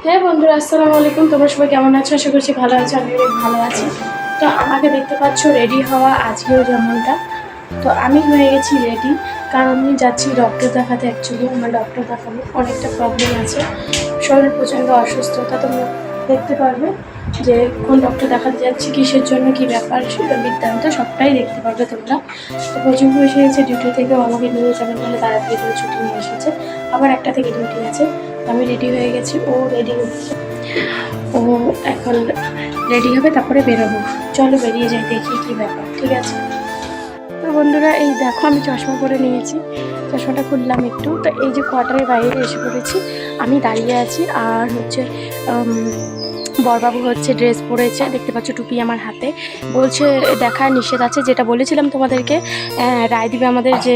হ্যাঁ বন্ধুরা, আসসালামু আলাইকুম। তোমরা সবাই কেমন আছো? আশা করছি ভালো আছো। আমি অনেক ভালো আছি। তো আমাকে দেখতে পাচ্ছ রেডি হওয়া, আজকেও যেমনটা। তো আমি হয়ে গেছি রেডি, কারণ আমি যাচ্ছি ডক্টর দেখাতে। অ্যাকচুয়ালি আমার ডক্টর দেখাবো, অনেকটা প্রবলেম আছে, শরীর প্রচণ্ড অসুস্থতা। তোমরা দেখতে পারবে যে কোন ডক্টর দেখাতে যাচ্ছি, কিসের জন্য, কী ব্যাপার, বৃত্তান্ত সবটাই দেখতে পারবে তোমরা। তো প্রচুর এসে গেছে ডিউটি থেকেও আমাকে নিয়ে যাবেন বলে তাড়াতাড়ি করে ছুটি নিয়ে এসেছে। আবার 1টা থেকে ডিউটি আছে। আমি রেডি হয়ে গেছি, ও রেডি হচ্ছে, ও এখন রেডি হবে, তারপরে বেরোবো। চলো বেরিয়ে যাই, দেখি কী ব্যাপার। ঠিক আছে? তো বন্ধুরা, এই দেখো আমি চশমা পরে নিয়েছি, চশমাটা খুললাম একটু। তো এই যে কোয়ার্টারের বাইরে এসে পড়েছি, আমি দাঁড়িয়ে আছি। আর হচ্ছে বরবাবু হচ্ছে ড্রেস পরেছে, দেখতে পাচ্ছ টুপি আমার হাতে। বলছে দেখা নিষেধ আছে, যেটা বলেছিলাম তোমাদেরকে, রায় দিবে আমাদের যে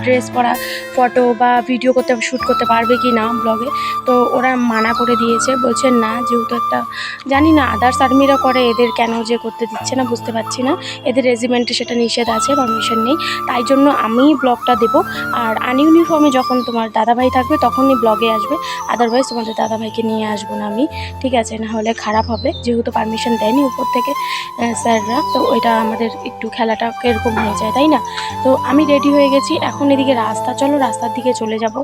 ড্রেস পরা ফটো বা ভিডিও করতে, শ্যুট করতে পারবে কি না ব্লগে। তো ওরা মানা করে দিয়েছে, বলছে না, যেহেতু একটা জানি না আদার্স আর্মিরা করে, এদের কেন যে করতে দিচ্ছে না বুঝতে পারছি না। এদের রেজিমেন্টে সেটা নিষেধ আছে, পারমিশন নেই। তাই জন্য আমি ব্লগটা দেবো। আর আনইউনিফর্মে যখন তোমার দাদাভাই থাকবে তখনই ব্লগে আসবে, আদারওয়াইজ তোমাদের দাদাভাইকে নিয়ে আসবো না আমি। ঠিক আছে? না হলে খারাপ হবে, যেহেতু পারমিশন দেয়নি উপর থেকে স্যাররা। তো ওইটা আমাদের একটু খেলাটা এরকম হয়ে যায়, তাই না? তো আমি রেডি হয়ে গেছি, এখন এদিকে রাস্তা, চলো রাস্তার দিকে চলে যাব।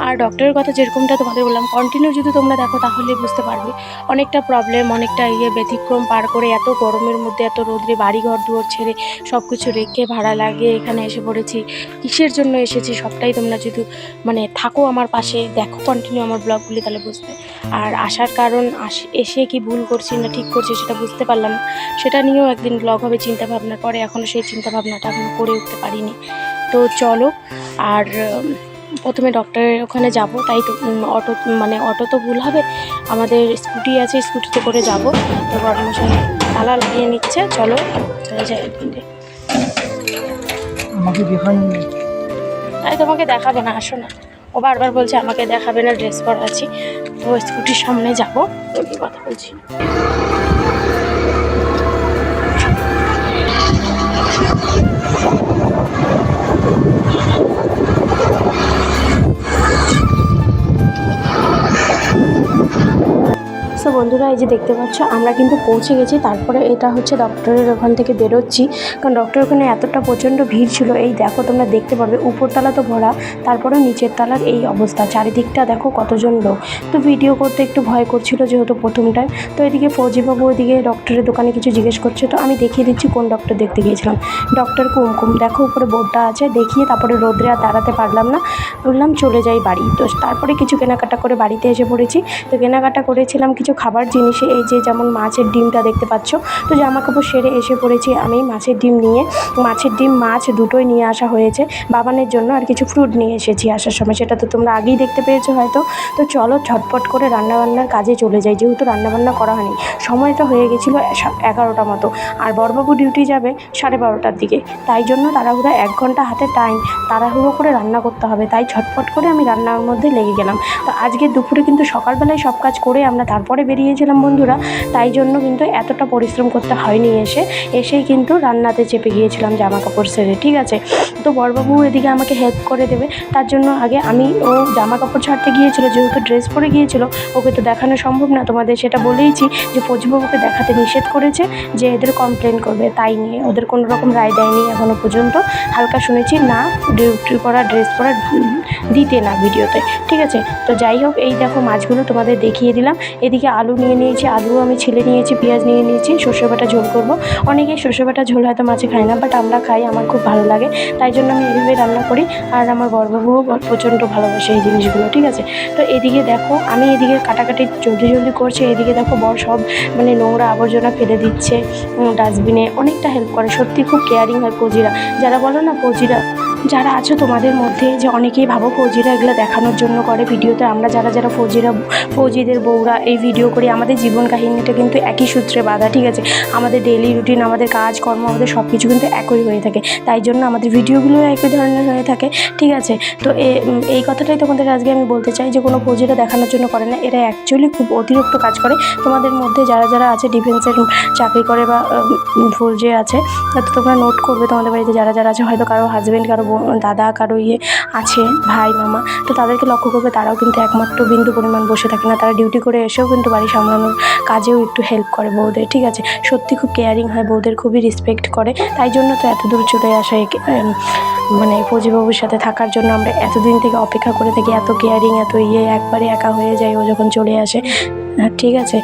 আর ডক্টরের কথা যেরকমটা তোমাদের বললাম, কন্টিনিউ যদি তোমরা দেখো তাহলে বুঝতে পারবে অনেকটা প্রবলেম, অনেকটা ব্যতিক্রম পার করে, এত গরমের মধ্যে, এত রোদ্রে, বাড়ি ঘর দুয়ার ছেড়ে সব কিছু রেখে ভাড়া লাগিয়ে এখানে এসে পড়েছি। কিসের জন্য এসেছি সবটাই তোমরা যদি থাকো আমার পাশে, দেখো কন্টিনিউ আমার ব্লগগুলি, তাহলে বুঝবে। আর আসার কারণ, এসে কি ভুল করছি না ঠিক করছি সেটা বুঝতে পারলাম, সেটা নিয়েও একদিন ব্লগ হবে চিন্তা ভাবনার পরে। এখনও সেই চিন্তা ভাবনাটা এখনও করে উঠতে পারিনি। তো চলো। আর প্রথমে ডক্টরের ওখানে যাব, তাই তো অটো তো ভুল হবে, আমাদের স্কুটি আছে, স্কুটিতে করে যাব। তো বড়মশাই তালা লাগিয়ে নিচ্ছে, চলো চলে যাই। আমাকে দেখানো, তাই তোমাকে দেখাবে না, আসো না। ও বারবার বলছে আমাকে দেখাবে না, ড্রেস পরা আছি। তো স্কুটির সামনে যাবো, কথা বলছি। সো বন্ধুরা, এই যে দেখতে পাচ্ছ আমরা কিন্তু পৌঁছে গেছি। তারপরে এটা হচ্ছে ডক্টরের ওখান থেকে বেরোচ্ছি, কারণ ডক্টরের ওখানে এতটা প্রচণ্ড ভিড় ছিল। এই দেখো তোমরা দেখতে পারবে, উপরতলা তো ভরা, তারপরে নিচের তলার এই অবস্থা, চারিদিকটা দেখো কতজন লোক। তো ভিডিও করতে একটু ভয় করছিল, যেহেতু প্রথম টাইম। তো এদিকে ফৌজিবাবু ওইদিকে ডক্টরের দোকানে কিছু জিজ্ঞেস করছে, তো আমি দেখিয়ে দিচ্ছি কোন ডক্টর দেখতে গিয়েছিলাম। ডক্টর কুমকুম, দেখো উপরে বোর্ডটা আছে, দেখিয়ে তারপরে রোদ্রে আর দাঁড়াতে পারলাম না, বললাম চলে যাই বাড়ি। তো তারপরে কিছু কেনাকাটা করে বাড়িতে এসে পড়েছি। তো কেনাকাটা করেছিলাম কিছু খাবার জিনিসে, এই যে যেমন মাছের ডিমটা দেখতে পাচ্ছ। তো জামা কাপড় সেরে এসে পড়েছি আমি মাছের ডিম নিয়ে, মাছের ডিম মাছ দুটোই নিয়ে আসা হয়েছে বাবানের জন্য। আর কিছু ফ্রুট নিয়ে এসেছি আসার সময়, সেটা তো তোমরা আগেই দেখতে পেয়েছো হয়তো। তো চলো ঝটপট করে রান্নাবান্নার কাজে চলে যাই, যেহেতু রান্নাবান্না করা হয়নি। সময়টা হয়ে গেছিলো 11টা মতো, আর বড়বাবু ডিউটি যাবে 12:30টার দিকে। তাই জন্য তাড়াহুড়ো, 1 ঘন্টা হাতে টাইম, তাড়াহুড়ো করে রান্না করতে হবে। তাই ঝটপট করে আমি রান্নার মধ্যে লেগে গেলাম। তো আজকে দুপুরে কিন্তু সকালবেলায় সব কাজ করে আমরা তারপরে বেরিয়েছিলাম বন্ধুরা, তাই জন্য কিন্তু এতটা পরিশ্রম করতে হয়নি। এসেই কিন্তু রান্নাতে চেপে গিয়েছিলাম জামা কাপড় সেরে। ঠিক আছে? তো বড়বাবু এদিকে আমাকে হেল্প করে দেবে, তার জন্য আগে ও জামা কাপড় ছাড়তে গিয়েছিল, যেহেতু ড্রেস পরে গিয়েছিল, ওকে তো দেখানো সম্ভব না। তোমাদের সেটা বলেইছি যে ফৌজিবাবুকে দেখাতে নিষেধ করেছে, যে এদের কমপ্লেন করবে, তাই নিয়ে ওদের কোনো রকম রায় দেয়নি এখনও পর্যন্ত। হালকা শুনেছি না, ডিউটি পরা ড্রেস পরা দিতে না ভিডিওতে। ঠিক আছে? তো যাই হোক, এই দেখো মাছগুলো তোমাদের দেখিয়ে দিলাম। এদিকে আলু নিয়ে নিয়েছি, আলু আমি ছিলে নিয়েছি, পেঁয়াজ নিয়ে নিয়েছি, সর্ষে বাটা ঝোল করব। অনেকে সর্ষে বাটা ঝোল হয়তো মাছে খায় না, বাট আমরা খাই, আমার খুব ভালো লাগে, তাই জন্য আমি এইভাবে রান্না করি। আর আমার বড়বাবুও প্রচণ্ড ভালোবাসে এই জিনিসগুলো। ঠিক আছে? তো এদিকে দেখো আমি এদিকে কাটাকাটি জলদি করছি, এদিকে দেখো সব নোংরা আবর্জনা ফেলে দিচ্ছে ডাস্টবিনে, অনেকটা হেল্প করে। সত্যি খুব কেয়ারিং হয় ফৌজিরা, যারা বলো না ফৌজিরা যারা আছো তোমাদের মধ্যে, যে অনেকেই ভাবো ফৌজিরা এগুলো দেখানোর জন্য করে ভিডিওতে। আমরা যারা ফৌজিদের বউরা এই ভিডিও করি, আমাদের জীবন কাহিনীটা কিন্তু একই সূত্রে বাঁধা। ঠিক আছে? আমাদের ডেইলি রুটিন, আমাদের কাজকর্ম, আমাদের সব কিছু কিন্তু একই হয়ে থাকে, তাই জন্য আমাদের ভিডিওগুলো একই ধরনের হয়ে থাকে। ঠিক আছে? তো এই কথাটাই তোমাদের আজকে আমি বলতে চাই, যে কোনো ফৌজিরা দেখানোর জন্য করে না, এরা অ্যাকচুয়ালি খুব অতিরিক্ত কাজ করে। তোমাদের মধ্যে যারা আছে ডিফেন্সের চাকরি করে বা ফৌজি আছে, তো তোমরা নোট করবে, তোমাদের বাড়িতে যারা আছে, হয়তো কারো হাজব্যান্ড, কারো দাদা কারো আছে ভাই মামা, তো তাদেরকে লক্ষ্য করবে তারাও কিন্তু একমাত্র বিন্দু পরিমাণ বসে থাকে না, তারা ডিউটি করে এসেও কিন্তু বাড়ি সামলানোর কাজেও একটু হেল্প করে বউদের। ঠিক আছে, সত্যি খুব কেয়ারিং হয় বউদের, খুবই রেসপেক্ট করে। তাই জন্য তো এত দূর চলে আসা মানে ফৌজিবাবুর সাথে থাকার জন্য আমরা এতদিন থেকে অপেক্ষা করে থাকি। এত কেয়ারিং, এত একবারে একা হয়ে যায় ও যখন চলে আসে। ঠিক আছে,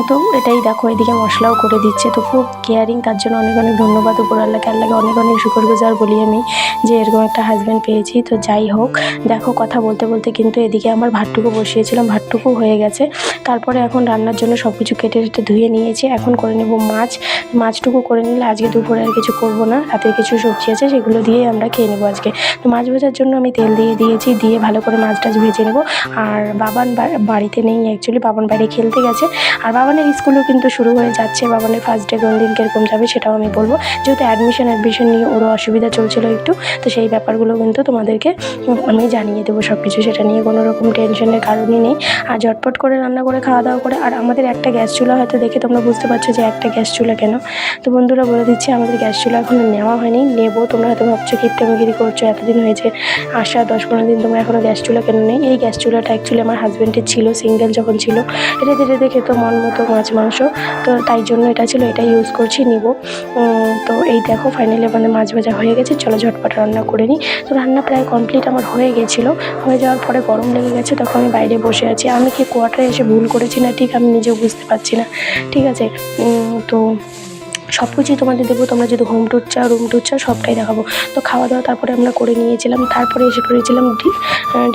তো এটাই দেখো এদিকে মশলাও করে দিচ্ছে, তো খুব কেয়ারিং, তার জন্য অনেক অনেক ধন্যবাদ উপরওয়ালাকে, আল্লাহকে অনেক অনেক শুকরগুজার বলি আমি যে এরকম একটা হাজব্যান্ড পেয়েছি। তো যাই হোক, দেখো কথা বলতে বলতে কিন্তু এদিকে আমার ভাতটুকু বসিয়েছিলাম, ভাতটুকু হয়ে গেছে। তারপরে এখন রান্নার জন্য সব কিছু কেটে ধুয়ে নিয়েছি, এখন করে নেব মাছটুকু করে নিলে আজকে দুপুরে আর কিছু করবো না, রাতের কিছু সবজি আছে সেগুলো দিয়েই আমরা খেয়ে নেবো আজকে। তো মাছ ভাজার জন্য আমি তেল দিয়ে দিয়েছি, দিয়ে ভালো করে মাছটা ভেজে নেবো। আর বাবান বাড়িতে নেই, অ্যাকচুয়ালি বাবান বাইরে খেলতে গেছে। আর বাবানের স্কুলও কিন্তু শুরু হয়ে যাচ্ছে, বাবানের ফার্স্ট ডে কোন দিন কীরকম যাবে সেটাও আমি বলবো, যেহেতু অ্যাডমিশন নিয়ে ওরও অসুবিধা চলছিল একটু, তো সেই ব্যাপারগুলো কিন্তু তোমাদেরকে আমি জানিয়ে দেবো সব কিছু, সেটা নিয়ে কোনো রকম টেনশনের কারণই নেই। আর ঝটপট করে রান্না করে খাওয়া দাওয়া করে, আর আমাদের একটা গ্যাস চুলা হয়তো দেখে তোমরা বুঝতে পারছো যে একটা গ্যাস চুলা কেন। তো বন্ধুরা বলে দিচ্ছি, আমাদের গ্যাস চুলা এখনও নেওয়া হয়নি, নেবো। তোমরা হয়তো ভাবছো কিপ্টামিগিরি করছো, এতদিন হয়েছে আসা 10-15 দিন, তোমরা এখনও গ্যাস চুলা কেন নেই। এই গ্যাস চুলাটা অ্যাকচুয়ালি আমার হাজব্যান্ডের ছিল, সিঙ্গেল যখন ছিল, রেঁধে খেতো মন মতো মাছ মাংস, তো তাই জন্য এটা ছিল, এটা ইউজ করছি, নিব। তো এই দেখো ফাইনালি আমাদের মাছ ভাজা হয়ে গেছে, চলো ঝটপট রান্না করে নিই। তো রান্না প্রায় কমপ্লিট আমার হয়ে গেছিলো, হয়ে যাওয়ার পরে গরম লেগে গেছে, তখন আমি বাইরে বসে আছি। আমি কি কোয়ার্টারে এসে ভুল করেছি না ঠিক আমি নিজেও বুঝতে পারছি না। ঠিক আছে, তো সব কিছুই তোমাদের দেবো, তোমরা যদি হোম ট্যুর চাও, রুম ট্যুর চাও, সবটাই দেখাবো। তো খাওয়া দাওয়া তারপরে আমরা করে নিয়েছিলাম, তারপরে এসে পড়েছিলাম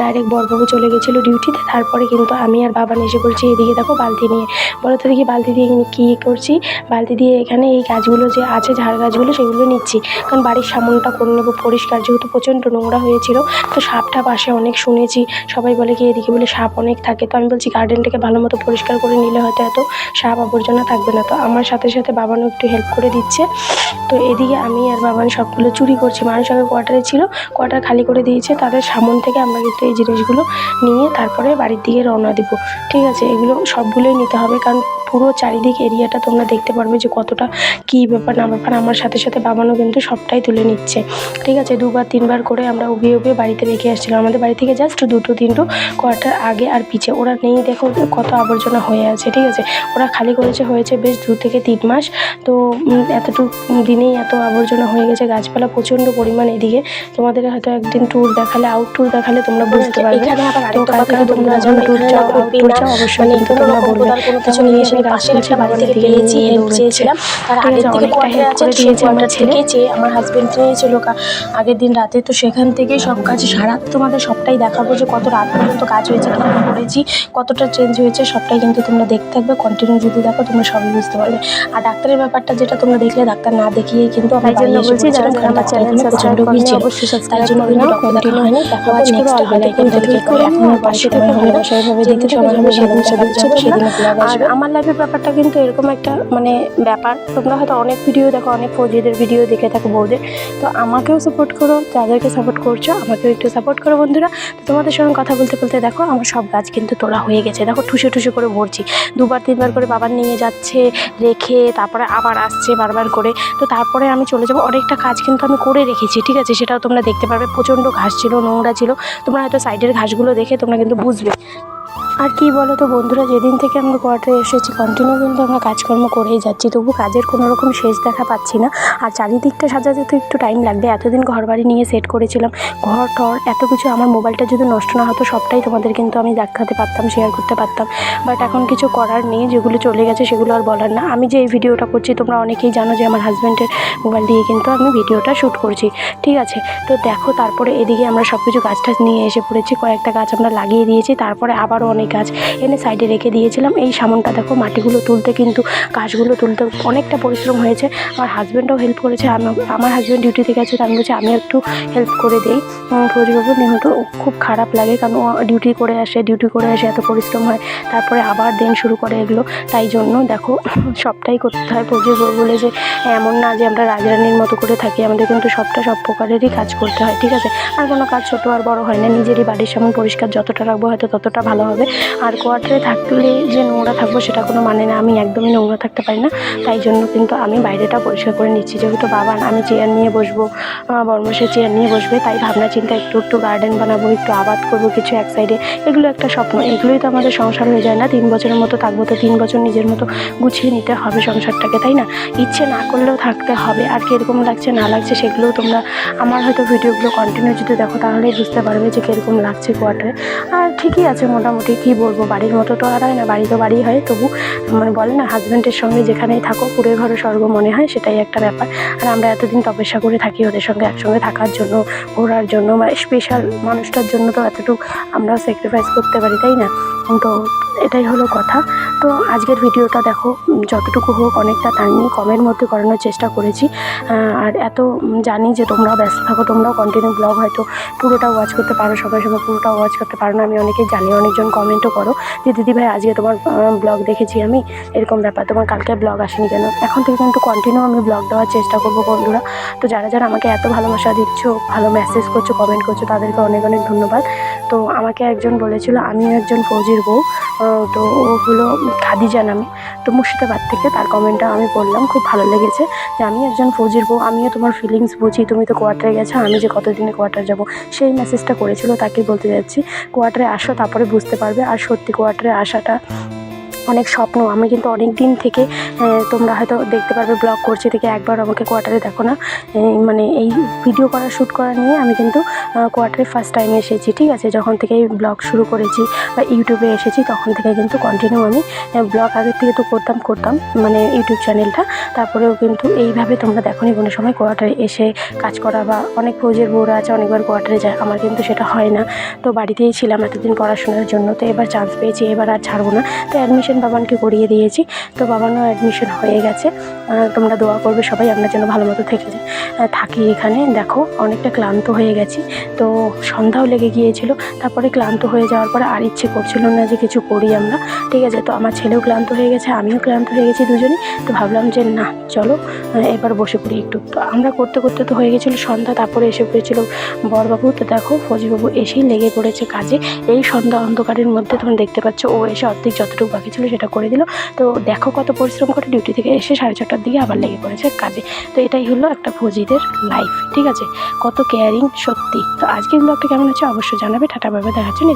ডাইরেক্ট বড়বাবু চলে গেছিলো ডিউটিতে। তারপরে কিন্তু আমি আর বাবা এসে পড়ছি, এদিকে দেখো বালতি নিয়ে। বলো তো দেখি বালতি দিয়ে কী করছি, বালতি দিয়ে এখানে এই গাছগুলো যে আছে ঝাড় গাছগুলো সেগুলো নিচ্ছি, কারণ বাড়ির সামনটা করে নেবো পরিষ্কার, যেহেতু প্রচণ্ড নোংরা হয়েছিল। তো সাপটা পাশে অনেক শুনেছি, সবাই বলে কি এদিকে বলে সাপ অনেক থাকে, তো আমি বলছি গার্ডেনটাকে ভালো মতো পরিষ্কার করে নিলে হয়তো এত সাপ আবর্জনা থাকবে না। তো আমার সাথে সাথে বাবানও একটু হেল্প করে দিচ্ছে। তো এদিকে আমি আর বাবান সবগুলো চুরি করছি, মানুষ আগে কোয়ার্টারে ছিল, কোয়ার্টার খালি করে দিয়েছে, তাদের সামন থেকে আমরা কিন্তু এই জিনিসগুলো নিয়ে তারপরে বাড়ির দিকে রওনা দিব। ঠিক আছে, এগুলো সবগুলোই নিতে হবে, কারণ পুরো চারিদিক এরিয়াটা তোমরা দেখতে পারবে যে কতটা কী ব্যাপার না ব্যাপার। আমার সাথে সাথে বাবানও কিন্তু সবটাই তুলে নিচ্ছে। ঠিক আছে, 2-3 বার করে আমরা উবিয়ে বাড়িতে রেখে আসছিলাম, আমাদের বাড়ি থেকে জাস্ট 2-3 কোয়ার্টার আগে আর পিছে। ওরা নেই, দেখো কত আবর্জনা হয়ে আছে। ঠিক আছে, ওরা খালি হয়েছে বেশ 2 থেকে 3 মাস, তো এতটুকু দিনেই এত আবর্জনা হয়ে গেছে, গাছপালা প্রচণ্ড পরিমাণ। এদিকে তোমাদের হয়তো একদিন আউট ট্যুর দেখালে তোমরা বুঝতে পারবে। তো কারা তোমরা যখন ট্যুর চাও, আউট ট্যুর চাও, অবশ্যই কিন্তু তোমরা বলবে। কিছু নিয়ে এসে পাশের একটা বাড়ি থেকে পেয়েছি, হেল্প চেয়েছিলাম, তার আগের থেকে কোয়ার্টারে আছে, সেই কোয়ার্টার থেকে চেয়ে আমার হাজব্যান্ড নিয়েছিল আগের দিন রাতে। তো সেখান থেকেই সব কাজ সারা তোমাদের সবটাই দেখাবো, যে কত রাত পর্যন্ত কাজ হয়েছে, কীভাবে করেছি, কতটা চেঞ্জ হয়েছে, সবটাই কিন্তু তোমরা দেখতে থাকবে। কন্টিনিউ যদি দেখো তোমরা সবই বুঝতে পারবে। আর ডাক্তারের ব্যাপারটা যেটা তোমরা দেখলে, ডাক্তার না দেখিয়ে কিন্তু আমরা বাড়ি এসে পড়েছিলাম, কারণ ডাক্তারের প্রচণ্ড ভিড় ছিল, তাই জন্য কিন্তু ডক্টর দেখা হয়নি। দেখাবো নেক্সট হয়তো তোমাদেরকে করে, এখন আর পাশে সময় হবে না, সেইভাবে দিতে সময় হবে সেদিন সেদিনে ব্লগ আসবে। আর আমার লাইফের ব্যাপারটা কিন্তু এরকম একটা মানে ব্যাপার, তোমরা হয়তো অনেক ভিডিও দেখো, অনেক ফৌজিদের ভিডিও দেখে থাকো বউদের, তো আমাকেও সাপোর্ট করো, যাদেরকে সাপোর্ট করছো আমাকেও একটু সাপোর্ট করো বন্ধুরা। তো তোমাদের সঙ্গে কথা বলতে বলতে দেখো আমার সব গাছ কিন্তু তোলা হয়ে গেছে, দেখো ঠুসে করে ভরছি, 2-3 বার করে বাবার নিয়ে যাচ্ছে, রেখে তারপরে আবার আসছে বারবার করে। তো তারপরে আমি চলে যাবো, অনেকটা কাজ কিন্তু আমি করে রেখেছি। ঠিক আছে, সেটাও তোমরা দেখতে পারবে, প্রচণ্ড ঘাস ছিল, নোংরা ছিল, তোমরা হয়তো সাইডের ঘাসগুলো দেখে তোমরা কিন্তু বুঝবে। আর কি বলো তো বন্ধুরা, যেদিন থেকে আমরা কোয়ার্টারে এসেছি কন্টিনিউ কিন্তু আমরা কাজকর্ম করেই যাচ্ছি, তবু কাজের কোনো রকম শেষ দেখা পাচ্ছি না। আর চারিদিকটা সাজাতে তো একটু টাইম লাগবে, এতদিন ঘর বাড়ি নিয়ে সেট করেছিলাম, ঘর টর এত কিছু, আমার মোবাইলটা যদি নষ্ট না হতো সবটাই তোমাদের কিন্তু আমি দেখাতে পারতাম, শেয়ার করতে পারতাম, বাট এখন কিছু করার নেই, যেগুলো চলে গেছে সেগুলো আর বলার না। আমি যে এই ভিডিওটা করছি তোমরা অনেকেই জানো যে আমার হাজব্যান্ডের মোবাইল দিয়ে কিন্তু আমি ভিডিওটা শ্যুট করছি। ঠিক আছে, তো দেখো তারপরে এদিকে আমরা সব কিছু গাছ টাছ নিয়ে এসে পড়েছি, কয়েকটা গাছ আমরা লাগিয়ে দিয়েছি, তারপরে আবারও অনেক গাছ এনে সাইডে রেখে দিয়েছিলাম। এই সামনটা দেখো, মাটিগুলো তুলতে কিন্তু গাছগুলো তুলতে অনেকটা পরিশ্রম হয়েছে, আমার হাজব্যান্ডও হেল্প করেছে। আমার হাজব্যান্ড ডিউটি থেকে আছে, আমি বলছি আমি একটু হেল্প করে দিই। ফৌজিবাবু যেহেতু খুব খারাপ লাগে, কারণ ও ডিউটি করে আসে এত পরিশ্রম হয়, তারপরে আবার দিন শুরু করে এগুলো, তাই জন্য দেখো সবটাই করতে হয়। ফৌজিবাবু বলে যে এমন না যে আমরা রাজরানীর মতো করে থাকি, আমাদের কিন্তু সব প্রকারেরই কাজ করতে হয়। ঠিক আছে, আর কোনো কাজ ছোটো আর বড় হয় না, নিজেরই বাড়ির সামনে পরিষ্কার যতটা রাখবো হয়তো ততটা ভালো হবে। হবে। আর কোয়ার্টারে থাকলে যে নোংরা থাকবো সেটা কোনো মানে না, আমি একদমই নোংরা থাকতে পারি না, তাই জন্য কিন্তু আমি বাইরেটা পরিষ্কার করে নিচ্ছি। যেহেতু বাবা আমি চেয়ার নিয়ে বসবো, বড়মাসে চেয়ার নিয়ে বসবে, তাই ভাবনা চিন্তা একটু একটু গার্ডেন বানাবো, একটু আবাদ করবো কিছু এক সাইডে, এগুলো একটা স্বপ্ন। এগুলোই তো আমাদের সংসার হয়ে যায় না, 3 বছরের মতো থাকবো, তো 3 বছর নিজের মতো গুছিয়ে নিতে হবে সংসারটাকে, তাই না? ইচ্ছে না করলেও থাকতে হবে। আর কীরকম লাগছে না লাগছে সেগুলোও তোমরা আমার হয়তো ভিডিওগুলো কন্টিনিউ যদি দেখো তাহলেই বুঝতে পারবে যে কীরকম লাগছে কোয়ার্টারে। আর ঠিকই আছে মোটামুটি, কী বলবো, বাড়ির মতো তো আর হয় না, বাড়ি তো বাড়ি হয়, তবু মানে বলে না হাজব্যান্ডের সঙ্গে যেখানেই থাকো পুরো ঘরে স্বর্গ মনে হয়, সেটাই একটা ব্যাপার। আর আমরা এতদিন তপস্যা করে থাকি ওদের সঙ্গে একসঙ্গে থাকার জন্য, ঘোরার জন্য, বা স্পেশাল মানুষটার জন্য তো এতটুকু আমরাও স্যাক্রিফাইস করতে পারি, তাই না? তো এটাই হলো কথা। তো আজকের ভিডিওটা দেখো, যতটুকু হোক অনেকটা টাইমই কমের মধ্যে করানোর চেষ্টা করেছি। আর এত জানি যে তোমরাও ব্যস্ত থাকো, তোমরাও কন্টিনিউ ব্লগ হয়তো পুরোটা ওয়াচ করতে পারো, সবাই সবাই পুরোটা ওয়াচ করতে পারো না, আমি অনেকেই জানি। অনেকজন কমেন্টও করো যে দিদি ভাই আজকে তোমার ব্লগ দেখেছি আমি, এরকম ব্যাপার, তোমার কালকে ব্লগ আসেনি কেন? এখন থেকে কিন্তু কন্টিনিউ আমি ব্লগ দেওয়ার চেষ্টা করবো বন্ধুরা। তো যারা যারা আমাকে এত ভালোবাসা দিচ্ছ, ভালো মেসেজ করছো, কমেন্ট করছো, তাদেরকে অনেক অনেক ধন্যবাদ। তো আমাকে একজন বলেছিল আমিও একজন ফৌজির বউ, তো ও হলো খাদিজা নামে, তো মুর্শিদাবাদ থেকে, তার কমেন্টটা আমি পড়লাম, খুব ভালো লেগেছে যে আমি একজন ফৌজির বউ, আমিও তোমার ফিলিংস বুঝি, তুমি তো কোয়ার্টারে গেছো, আমি যে কতদিনে কোয়ার্টার যাব, সেই মেসেজটা করেছিল, তাকে বলতে যাচ্ছি কোয়ার্টারে আসো, তারপরে বুঝতে পারবে। আর সত্যি কোয়ার্টারে আসাটা অনেক স্বপ্ন। আমি কিন্তু অনেক দিন থেকে, তোমরা হয়তো দেখতে পারবে ব্লগ করছি থেকে একবার আমাকে কোয়ার্টারে দেখো না, মানে এই ভিডিও করা শ্যুট করা নিয়ে আমি কিন্তু কোয়ার্টারে ফার্স্ট টাইম এসেছি, ঠিক আছে? যখন থেকে এই ব্লগ শুরু করেছি বা ইউটিউবে এসেছি তখন থেকে কিন্তু কন্টিনিউ আমি ব্লগ আগের থেকে তো করতাম মানে ইউটিউব চ্যানেলটা, তারপরেও কিন্তু এইভাবে তোমরা দেখো নি কোনো সময় কোয়ার্টারে এসে কাজ করা, বা অনেক ফৌজের বউরা আছে অনেকবার কোয়ার্টারে যায়, আমার কিন্তু সেটা হয় না। তো বাড়িতেই ছিলাম এতদিন পড়াশোনার জন্য, তো এবার চান্স পেয়েছি, এবার আর ছাড়বো না। তো অ্যাডমিশন বাবানকে করিয়ে দিয়েছি, তো বাবানও অ্যাডমিশন হয়ে গেছে। তোমরা দোয়া করবে সবাই আমরা যেন ভালো মতো থাকি এখানে। দেখো অনেকটা ক্লান্ত হয়ে গেছি, তো সন্ধ্যাও লেগে গিয়েছিল, তারপরে ক্লান্ত হয়ে যাওয়ার পরে আর ইচ্ছে করছিল না যে কিছু করি আমরা, ঠিক আছে? তো আমার ছেলেও ক্লান্ত হয়ে গেছে, আমিও ক্লান্ত হয়ে গেছি দুজনেই, তো ভাবলাম যে না চলো এবার বসে পড়ি একটু। তো আমরা করতে করতে তো হয়ে গেছিলো সন্ধ্যা, তারপরে এসে পড়েছিল বরবাবু। তো দেখো ফৌজিবাবু এসেই লেগে পড়েছে কাজে, এই সন্ধ্যা অন্ধকারের মধ্যে তোমরা দেখতে পাচ্ছ ও এসে অর্ধেক যতটুকু বাকি ছিল সেটা করে দিল। তো দেখো কত পরিশ্রম করে, ডিউটি থেকে এসে 4:30টার দিকে আবার লেগে পড়েছে কাজে। তো এটাই হলো একটা ফৌজিদের লাইফ, ঠিক আছে? কত কেয়ারিং সত্যি। তো আজকের ব্লগটা কেমন হচ্ছে অবশ্যই জানাবে। টাটা, বাই বাই, দেখা হচ্ছে নেক্সট।